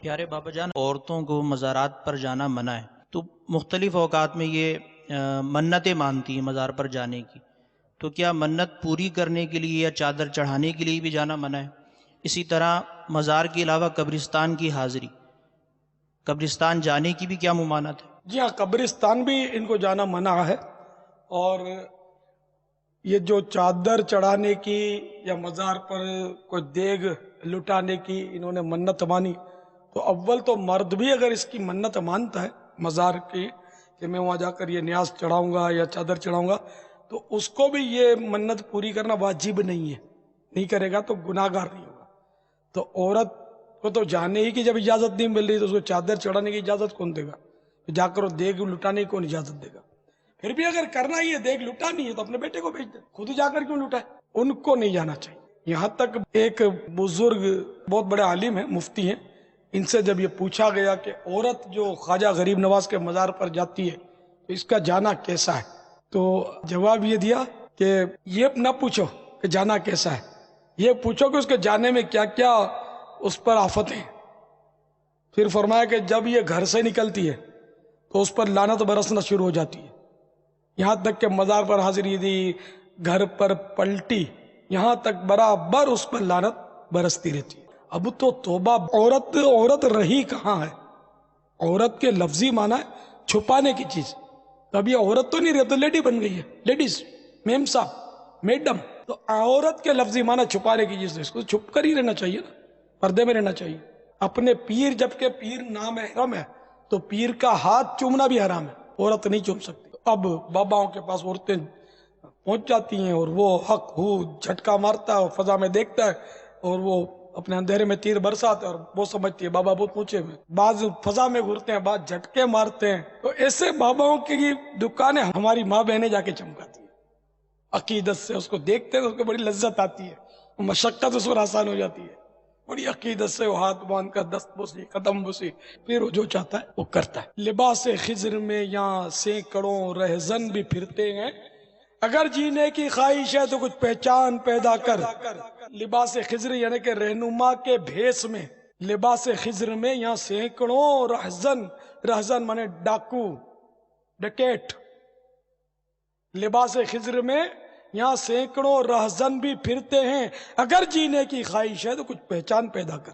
پیارے بابا جان، عورتوں کو مزارات پر جانا منع ہے، تو مختلف اوقات میں یہ منتیں مانتی ہیں مزار پر جانے کی، تو کیا منت پوری کرنے کے لیے یا چادر چڑھانے کے لیے بھی جانا منع ہے؟ اسی طرح مزار کے علاوہ قبرستان کی حاضری، قبرستان جانے کی بھی کیا ممانعت ہے؟ جی ہاں، قبرستان بھی ان کو جانا منع ہے، اور یہ جو چادر چڑھانے کی یا مزار پر کوئی دیگ لٹانے کی انہوں نے منت مانی، تو اول تو مرد بھی اگر اس کی منت مانتا ہے مزار کی کہ میں وہاں جا کر یہ نیاز چڑھاؤں گا یا چادر چڑھاؤں گا، تو اس کو بھی یہ منت پوری کرنا واجب نہیں ہے، نہیں کرے گا تو گناہگار نہیں ہوگا۔ تو عورت کو تو جانے ہی کی جب اجازت نہیں مل رہی تو اس کو چادر چڑھانے کی اجازت کون دے گا؟ جا کر وہ دیگ لٹانے کی کون اجازت دے گا؟ پھر بھی اگر کرنا ہی ہے، دیگ لٹانی ہے، تو اپنے بیٹے کو بھیج دے، خود جا کر کیوں لٹائے؟ ان کو نہیں جانا چاہیے۔ یہاں تک ایک بزرگ بہت بڑے عالم ہیں، مفتی ہیں، ان سے جب یہ پوچھا گیا کہ عورت جو خواجہ غریب نواز کے مزار پر جاتی ہے تو اس کا جانا کیسا ہے، تو جواب یہ دیا کہ یہ نہ پوچھو کہ جانا کیسا ہے، یہ پوچھو کہ اس کے جانے میں کیا کیا اس پر آفتیں ہیں۔ پھر فرمایا کہ جب یہ گھر سے نکلتی ہے تو اس پر لعنت برسنا شروع ہو جاتی ہے، یہاں تک کہ مزار پر حاضری دی، گھر پر پلٹی، یہاں تک برابر اس پر لعنت برستی رہتی ہے۔ اب تو توبہ، عورت رہی کہاں ہے؟ عورت کے لفظی معنی ہے چھپانے کی چیز، تو اب یہ عورت تو نہیں رہی، تو لیڈی بن گئی ہے، لیڈیز، میم صاحب، میڈم۔ تو عورت کے لفظی معنی چھپانے کی چیز، اس کو چھپ کر ہی رہنا چاہیے نا، پردے میں رہنا چاہیے۔ اپنے پیر، جبکہ پیر نامحرم ہے تو پیر کا ہاتھ چومنا بھی حرام ہے، عورت نہیں چوم سکتی۔ اب باباؤں کے پاس عورتیں پہنچ جاتی ہیں اور وہ حق ہو جھٹکا مارتا ہے اور فضا میں دیکھتا ہے اور وہ اپنے اندھیرے میں تیر برساتے ہیں اور وہ سمجھتی ہے بابا بہت اونچے میں، بعض فضا میں گھرتے ہیں، بعض جھٹکے مارتے ہیں۔ تو ایسے باباؤں کی دکانیں ہماری ماں بہنیں جا کے چمکاتی ہیں، عقیدت سے اس کو دیکھتے ہیں تو اس کو بڑی لذت آتی ہے، مشقت اس پر آسان ہو جاتی ہے، بڑی عقیدت سے وہ ہاتھ باندھ کر دست بوسی، قدم بوسی، پھر وہ جو چاہتا ہے وہ کرتا ہے۔ لباس خضر میں یہاں سینکڑوں رہزن بھی پھرتے ہیں، اگر جینے کی خواہش ہے تو کچھ پہچان پیدا کر۔ لباس خضر یعنی کہ رہنما کے بھیس میں، لباس خضر میں یہاں سینکڑوں رہزن مانے ڈاکو، ڈکیٹ، لباس خضر میں یہاں سینکڑوں رہزن بھی پھرتے ہیں، اگر جینے کی خواہش ہے تو کچھ پہچان پیدا کر۔